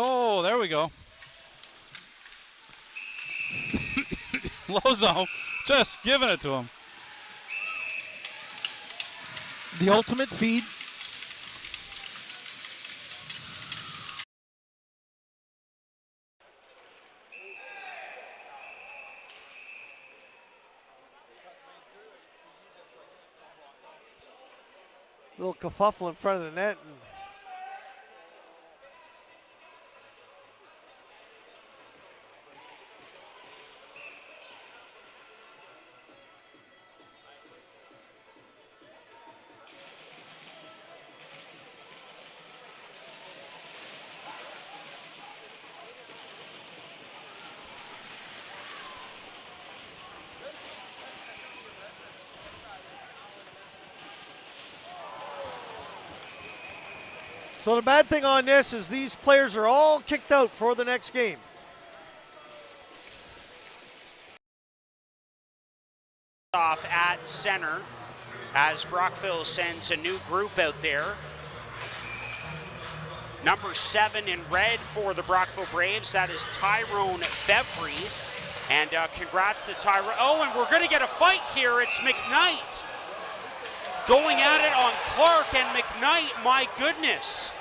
Oh, there we go. Lozo just giving it to him. The ultimate feed. Little kerfuffle in front of the net. And so the bad thing on this is these players are all kicked out for the next game. Off at center as Brockville sends a new group out there. Number 7 in red for the Brockville Braves, that is Tyrone Fevry. And congrats to Tyrone. Oh, and we're going to get a fight here. It's McKnight going at it on Clark, and McKnight, my goodness.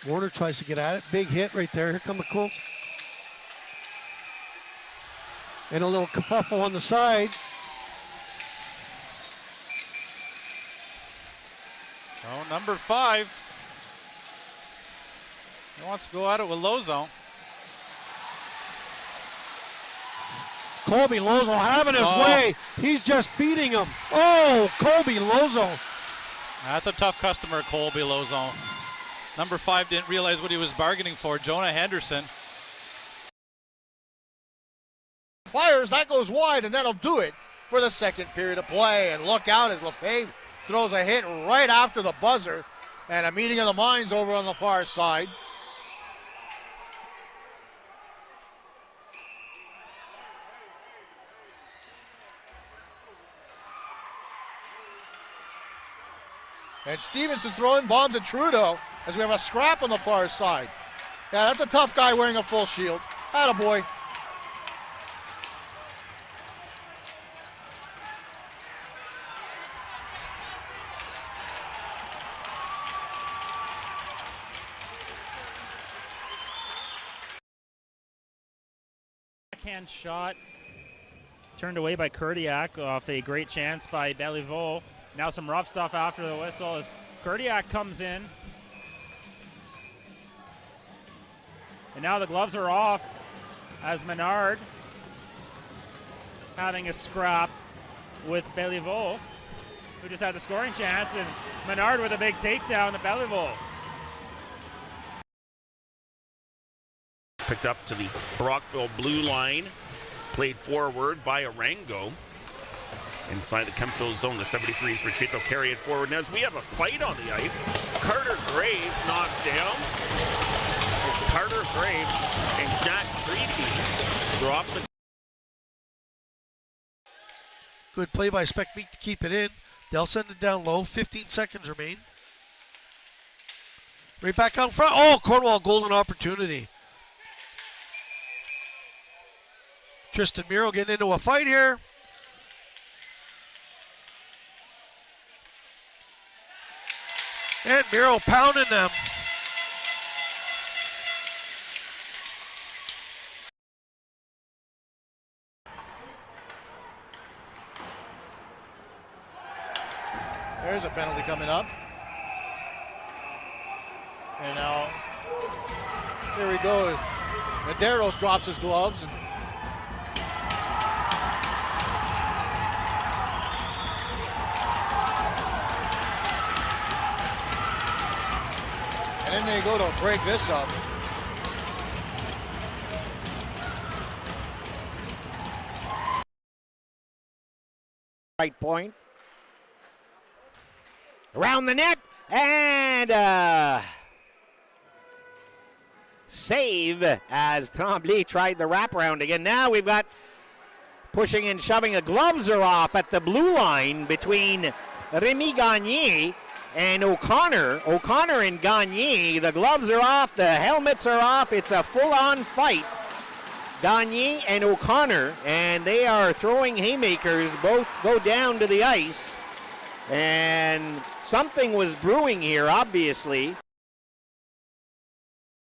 Warner tries to get at it. Big hit right there. Here come the Colts. And a little kerfuffle on the side. Oh, number 5. He wants to go at it with Lozo. Colby Lozo having his way. He's just feeding him. Oh, Colby Lozo. That's a tough customer, Colby Lozo. Number 5 didn't realize what he was bargaining for. Jonah Henderson. Fires, that goes wide, and that'll do it for the second period of play. And look out as Lefebvre throws a hit right after the buzzer, and a meeting of the minds over on the far side. And Stevenson throwing bombs at Trudeau as we have a scrap on the far side. Yeah, that's a tough guy wearing a full shield. Attaboy. Backhand shot turned away by Kurdiak off a great chance by Beliveau. Now some rough stuff after the whistle as Kurdiak comes in. And now the gloves are off as Menard having a scrap with Beliveau, who just had the scoring chance, and Menard with a big takedown to Beliveau. Picked up to the Brockville blue line, played forward by Arango. Inside the Kempville zone, the 73s retreat, they'll carry it forward. And as we have a fight on the ice, Carter Graves knocked down. It's Carter Graves and Jack Tracy drop the. Good play by Spec Meek to keep it in. They'll send it down low. 15 seconds remain. Right back out front. Oh, Cornwall, golden opportunity. Tristan Miro getting into a fight here. And Miro pounding them. There's a penalty coming up. And now, here he goes. Medeiros drops his gloves. And then they go to break this up. Right point. Around the net, and save as Tremblay tried the wraparound again. Now we've got pushing and shoving. The gloves are off at the blue line between Remy Gagné and O'Connor. O'Connor and Gagné, the gloves are off, the helmets are off. It's a full-on fight. Gagné and O'Connor, and they are throwing haymakers. Both go down to the ice, and something was brewing here, obviously.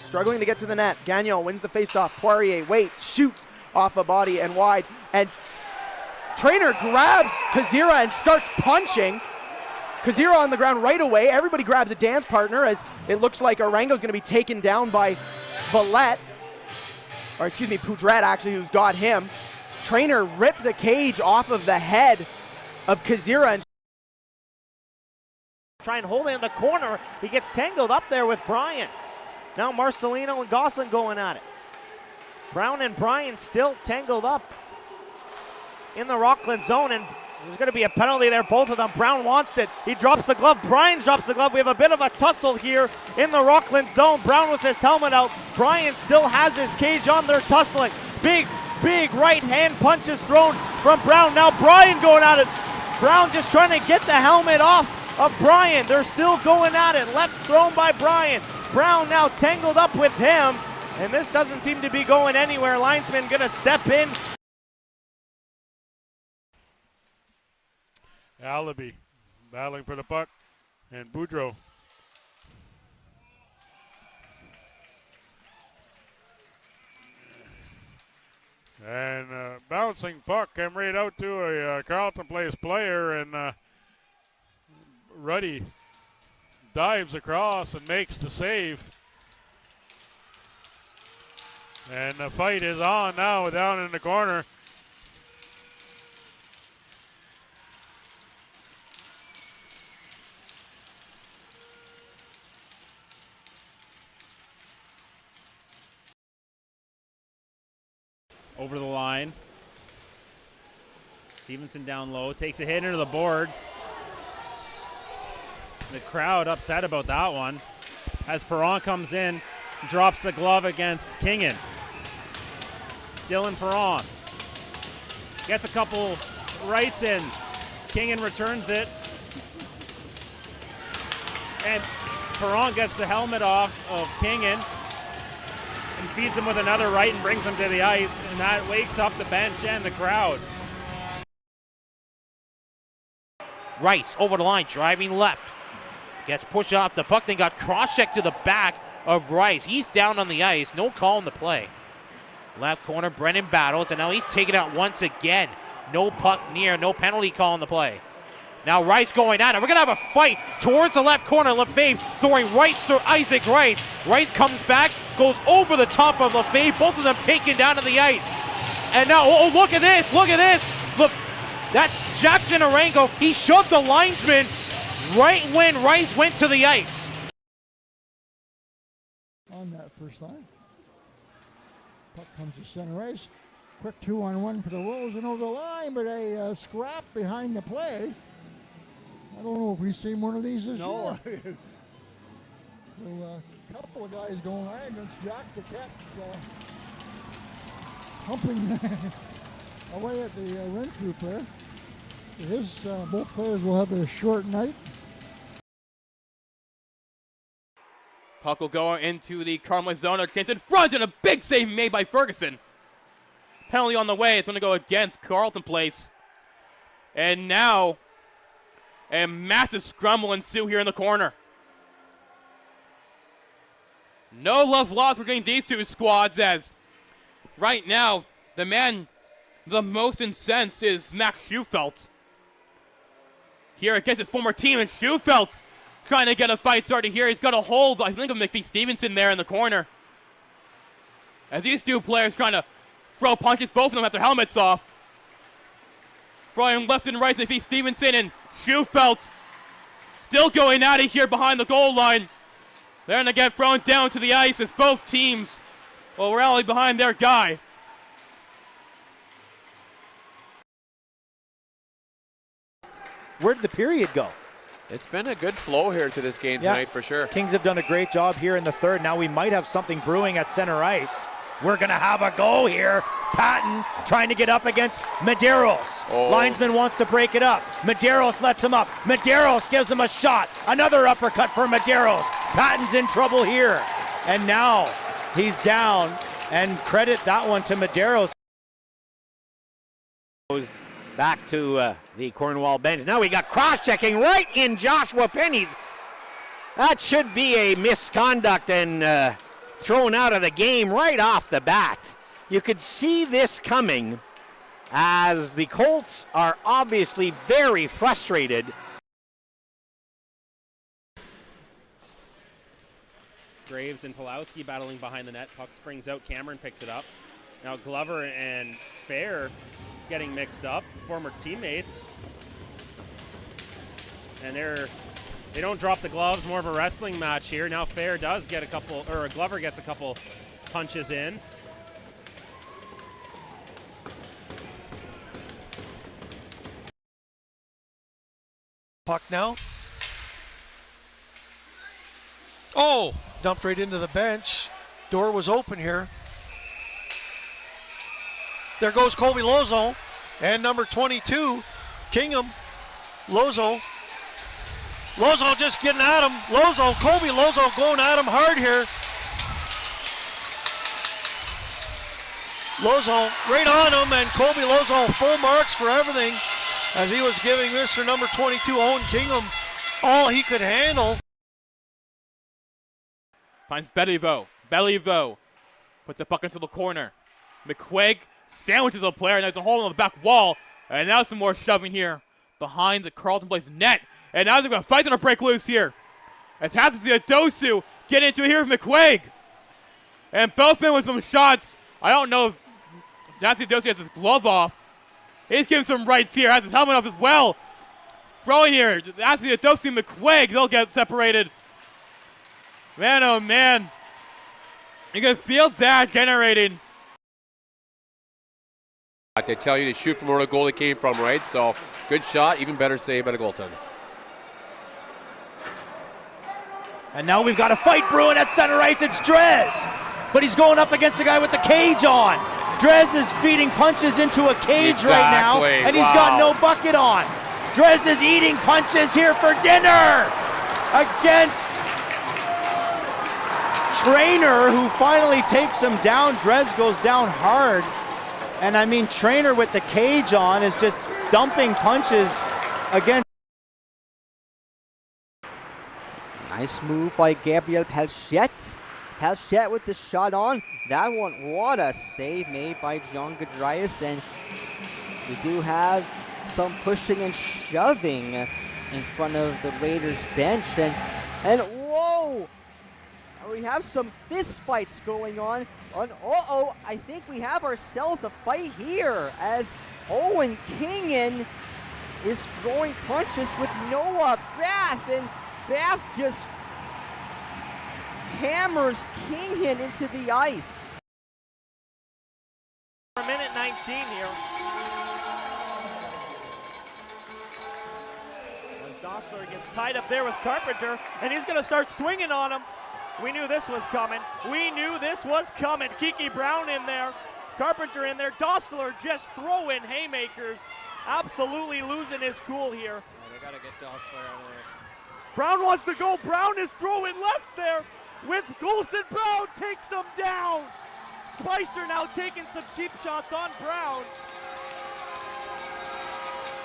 Struggling to get to the net. Gagnon wins the faceoff. Poirier waits, shoots off a body and wide, and Trainer grabs Kazira and starts punching. Kazira on the ground right away. Everybody grabs a dance partner as it looks like Arango's going to be taken down by Valette. Or excuse me, Poudret actually, who's got him. Trainer ripped the cage off of the head of Kazira and Try and hold it in the corner. He gets tangled up there with Bryant. Now Marcelino and Gosselin going at it. Brown and Bryant still tangled up in the Rockland zone, and there's going to be a penalty there, both of them. Brown wants it. He drops the glove. Bryant drops the glove. We have a bit of a tussle here in the Rockland zone. Brown with his helmet out. Bryant still has his cage on. They're tussling. Big right hand punches thrown from Brown. Now Bryant going at it. Brown just trying to get the helmet off of Bryant. They're still going at it. Left's thrown by Bryant. Brown now tangled up with him, and this doesn't seem to be going anywhere. Linesman going to step in. Alibi battling for the puck, and Boudreau. And bouncing puck came right out to a Carleton Place player, and Ruddy dives across and makes the save. And the fight is on now down in the corner. Over the line. Stevenson down low, takes a hit into the boards. The crowd upset about that one as Perron comes in, drops the glove against Kingen. Dylan Perron gets a couple rights in. Kingen returns it. And Perron gets the helmet off of Kingen and feeds him with another right and brings him to the ice, and that wakes up the bench and the crowd. Rice over the line, driving left. Gets pushed off the puck, then got cross-checked to the back of Rice. He's down on the ice, no call in the play. Left corner, Brennan battles, and now he's taken out once again. No puck near, no penalty call in the play. Now Rice going at it. We're going to have a fight towards the left corner. Lefebvre throwing rights to Isaac Rice. Rice comes back, goes over the top of Lefebvre. Both of them taken down to the ice. And now, oh, look at this, look at this. That's Jackson Arango. He shoved the linesman right when Rice went to the ice. On that first line. Puck comes to center ice. Quick 2-on-1 for the Wolves and over the line, but a scrap behind the play. I don't know if we've seen one of these this year. So a couple of guys going at against Jack the Cat, pumping away at the Renfrew player. Both players will have a short night. Puck will go into the Carmelite zone. It's in front, and a big save made by Ferguson. Penalty on the way. It's going to go against Carleton Place. And now a massive scrum will ensue here in the corner. No love lost between these two squads, as right now the man the most incensed is Max Schufelt. Here against his former team, and Schufelt trying to get a fight started here. He's got a hold, I think, of McPhee Stevenson there in the corner. As these two players trying to throw punches, both of them have their helmets off. Throwing left and right, McPhee Stevenson and Schufelt still going at it here behind the goal line. They're going to get thrown down to the ice as both teams will rally behind their guy. Where did the period go? It's been a good flow here to this game tonight for sure. Kings have done a great job here in the third. Now we might have something brewing at center ice. We're going to have a go here. Patton trying to get up against Medeiros. Linesman wants to break it up. Medeiros lets him up. Medeiros gives him a shot. Another uppercut for Medeiros. Patton's in trouble here. And now he's down. And credit that one to Medeiros. Goes back to the Cornwall bench. Now we got cross-checking right in Joshua Penny's. That should be a misconduct and thrown out of the game right off the bat. You could see this coming as the Colts are obviously very frustrated. Graves and Pulowski battling behind the net. Puck springs out. Cameron picks it up. Now Glover and Fair getting mixed up. Former teammates. And they don't drop the gloves. More of a wrestling match here. Now Fair does get a couple, or Glover gets a couple punches in. Puck now. Oh, dumped right into the bench. Door was open here. There goes Colby Lozo and number 22, Kingham. Lozo just getting at him. Colby Lozo going at him hard here. Lozo right on him, and Colby Lozo full marks for everything as he was giving Mr. number 22, Owen Kingham, all he could handle. Finds Beliveau. Beliveau puts the puck into the corner. McQuaig sandwiches a player, and there's a hole in the back wall. And now some more shoving here behind the Carleton Place net. And now they're going to fight to break loose here. As Hatziadosu get into it here with McQuaig. And Belfman with some shots. I don't know if Hatziadosu has his glove off. He's giving some rights here. Has his helmet off as well. Throwing here. Hatziadosu and McQuaig. They'll get separated. Man, oh man. You can feel that generating. They tell you to shoot from where the goalie came from, right? So, good shot, even better save by the goaltender. And now we've got a fight brewing at center ice. It's Drez. But he's going up against the guy with the cage on. Drez is feeding punches into a cage right now. And he's got no bucket on. Drez is eating punches here for dinner against Trainer, who finally takes him down. Drez goes down hard. And I mean, Trainer with the cage on is just dumping punches against. Nice move by Gabriel Pelchet. Pelchet with the shot on. That one, what a save made by John Gadraias. And we do have some pushing and shoving in front of the Raiders bench. And whoa! We have some fist fights going on. I think we have ourselves a fight here as Owen Kingham is throwing punches with Noah Bath, and Bath just hammers Kingham into the ice. A minute 19 here. As Dossler gets tied up there with Carpenter, and he's going to start swinging on him. We knew this was coming. Kiki Brown in there. Carpenter in there. Dossler just throwing haymakers. Absolutely losing his cool here. They got to get Dossler out of there. Brown wants to go. Brown is throwing lefts there with Golson. Brown takes him down. Spicer now taking some cheap shots on Brown.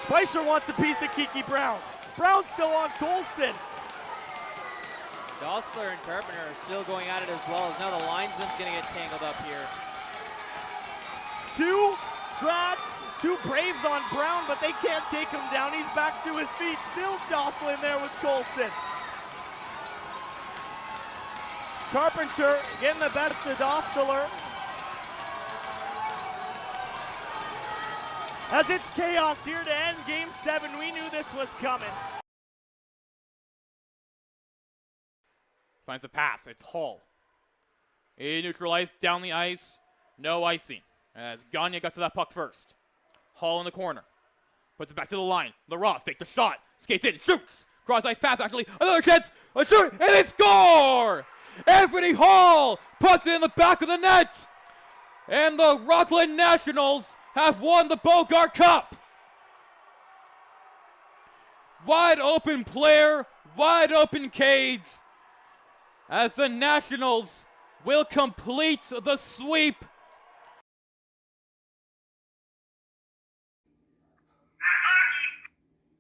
Spicer wants a piece of Kiki Brown. Brown still on Golson. Dossler and Carpenter are still going at it as well, as now the linesman's going to get tangled up here. Two Braves on Brown, but they can't take him down. He's back to his feet. Still Dossler in there with Colson. Carpenter getting the best of Dossler. As it's chaos here to end Game 7, we knew this was coming. Finds a pass. It's Hull. He neutralized down the ice. No icing. As Gagne got to that puck first. Hull in the corner. Puts it back to the line. Leroy faked the shot. Skates in. Shoots. Cross ice pass actually. Another chance. A shoot. And they score! Anthony Hull puts it in the back of the net. And the Rockland Nationals have won the Bogart Cup. Wide open player, wide open cage, as the Nationals will complete the sweep